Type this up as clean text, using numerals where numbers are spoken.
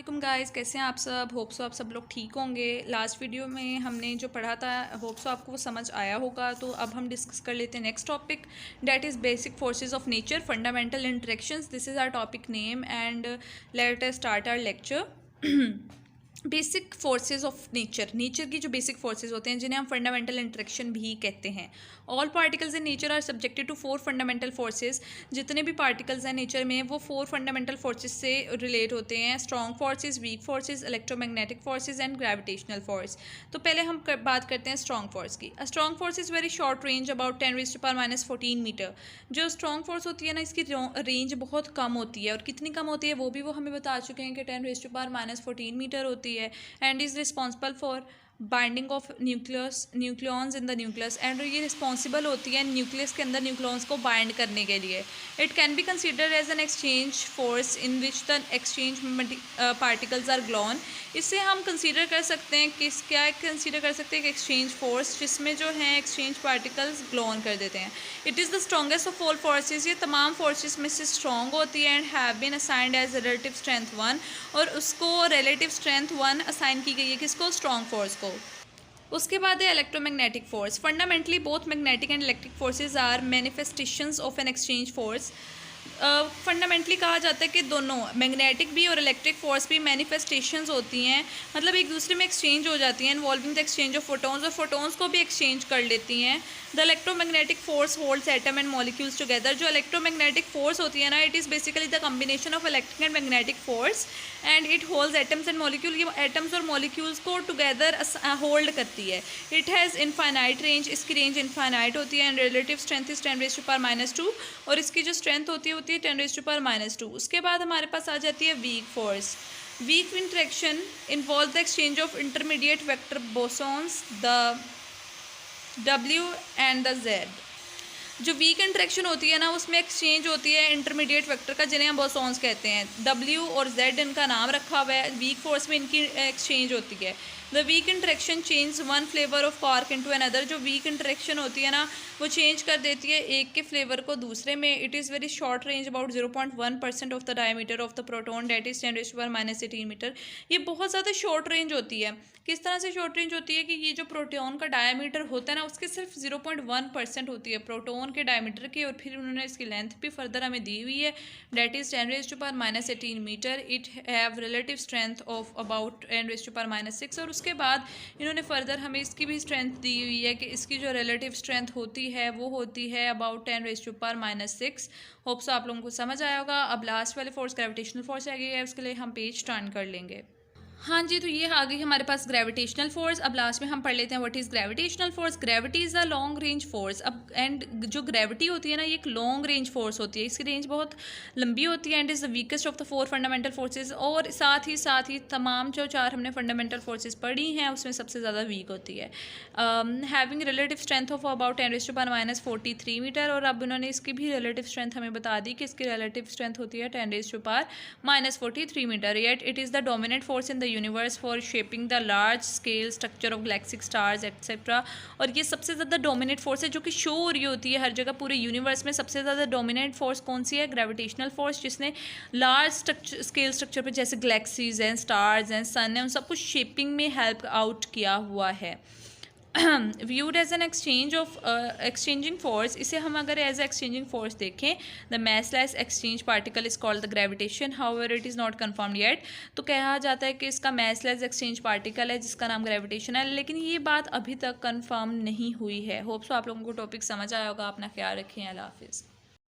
वालेकुम गाइस, कैसे हैं आप सब। होप सो आप सब लोग ठीक होंगे। लास्ट वीडियो में हमने जो पढ़ा था, होप सो आपको वो समझ आया होगा। तो अब हम डिस्कस कर लेते हैं next topic, that is basic forces of nature, fundamental interactions. This is our topic name and let us start our lecture. Basic forces of nature, nature की जो बेसिक फोर्सेस होते हैं जिन्हें हम फंडामेंटल इंटरेक्शन भी कहते हैं। All particles in nature are subjected to 4 fundamental forces. जितने भी पार्टिकल्स हैं नेचर में वो 4 फंडामेंटल फोर्सेस से रिलेट होते हैं। Strong forces, weak forces, electromagnetic forces and gravitational force. तो पहले हम बात करते हैं स्ट्रॉन्ग फोर्स की। Strong force is very short range, about 10⁻⁻14 metre. जो स्ट्रॉन्ग फोर्स होती है ना, इसकी रेंज बहुत कम होती है। और कितनी कम होती है वो भी वो हमें बता चुके हैं कि 10⁻⁻14 मीटर होती है। And is responsible for binding of nucleons in the nucleus. And ये रिस्पॉन्सिबल होती है न्यूक्लियस के अंदर न्यूक्लियॉन्स को बाइंड करने के लिए। It can be considered as an exchange force in which the exchange particles are gluon. इससे हम कंसीडर कर सकते हैं कि क्या कंसीडर कर सकते हैं कि एक्सचेंज फोर्स जिसमें जो है एक्सचेंज पार्टिकल्स ग्लोन कर देते हैं। It is the strongest of all forces. ये तमाम फोर्सेस में से स्ट्रॉन्ग होती है and have been assigned as relative strength 1। और उसको रिलेटिव स्ट्रेंथ 1 असाइन की गई है, किसको? स्ट्रॉन्ग फोर्स को। उसके बाद है electromagnetic force. Fundamentally both magnetic and electric forces are manifestations of an exchange force. Fundamentally कहा जाता है कि दोनों मैग्नेटिक भी और इलेक्ट्रिक फोर्स भी मैनिफेस्टेशंस होती हैं, मतलब एक दूसरे में एक्सचेंज हो जाती हैं, involving the exchange of photons, और फोटोन्स को भी एक्सचेंज कर लेती हैं। The electromagnetic force holds atom and molecules together. जो इलेक्ट्रोमैग्नेटिक फोर्स होती है ना, it is basically the combination of electric and magnetic force and it holds atoms and molecule. ये एटम्स और मॉलिक्यूल्स को टुगेदर होल्ड करती है। इट हैज़ इनफाइनाइट रेंज, इसकी रेंज इनफाइनाइट होती है। एंड रिलेटिव स्ट्रेंथ इज 10⁻⁻², और इसकी जो स्ट्रेंथ होती है 10⁻⁻²। उसके बाद हमारे पास आ जाती है weak force. Weak interaction involve the exchange of intermediate vector bosons, the W and the Z। जो वीक इंटरेक्शन होती है ना, उसमें एक्सचेंज होती है इंटरमीडिएट वेक्टर का, जिन्हें हम बोसॉन्स कहते हैं। W और Z इनका नाम रखा हुआ है। वीक फोर्स में इनकी एक्सचेंज होती है। The weak interaction change one flavour of quark into another. जो वीक इंटरेक्शन होती है ना, वो चेंज कर देती है एक के फ्लेवर को दूसरे में। It is very short range, about 0.1% of the diameter of the proton, that is 10⁻⁻18 metre. ये बहुत ज़्यादा शॉर्ट रेंज होती है। किस तरह से शॉर्ट रेंज होती है कि ये जो प्रोटॉन का डायमीटर होता है ना, उसके सिर्फ 0.1% होती है प्रोटॉन के डायमीटर की। और फिर उन्होंने इसकी लेंथ भी फर्दर हमें दी हुई है, that is 10⁻⁻18 metre. It have relative strength of about 10⁻⁻6। और उसके बाद इन्होंने फर्दर हमें इसकी भी स्ट्रेंथ दी हुई है कि इसकी जो रिलेटिव स्ट्रेंथ होती है वो होती है अबाउट 10⁻⁻6। होप सो आप लोगों को समझ आया होगा। अब लास्ट वाले फोर्स ग्रेविटेशनल फोर्स आ गई है, उसके लिए हम पेज टर्न कर लेंगे। हाँ जी, तो ये आ गई हमारे पास ग्रेविटेशनल फोर्स। अब लास्ट में हम पढ़ लेते हैं what is gravitational force. Gravity is a long range force. अब एंड जो ग्रेविटी होती है ना, ये एक लॉन्ग रेंज फोर्स होती है। इसकी रेंज बहुत लंबी होती है and is the weakest of the 4 fundamental forces. और साथ ही तमाम जो 4 हमने फंडामेंटल फोर्सेज पढ़ी हैं उसमें सबसे ज़्यादा वीक होती है। Having relative strength of about 10⁻⁻43 metre. और अब उन्होंने इसकी भी रिलेटिव स्ट्रेंथ हमें बता दी कि इसकी रिलेटिव स्ट्रेंथ होती है 10⁻⁻43 metre. Yet it is the dominant force in the universe for shaping the large scale structure of galactic stars etcetera. और ये सबसे ज़्यादा डोमिनेंट फोर्स है जो कि शो हो रही होती है हर जगह पूरे यूनिवर्स में। सबसे ज़्यादा डोमिनेंट फोर्स कौन सी है? ग्रेविटेशनल फोर्स, जिसने लार्ज स्केल स्ट्रक्चर पे जैसे गैलेक्सीज हैं, स्टार्स हैं, सन है, उन सब कुछ शेपिंग में हेल्प आउट किया हुआ है। viewed as an exchanging force। इसे हम अगर एज एक्सचेंजिंग फोर्स देखें, the massless exchange particle is called the gravitation, however it is not confirmed yet। तो कहा जाता है कि इसका massless exchange particle है जिसका नाम ग्रेविटेशन है, लेकिन ये बात अभी तक कंफर्म नहीं हुई है। होप सो आप लोगों को टॉपिक समझ आया होगा। अपना ख्याल रखें। अल्लाह हाफिज़।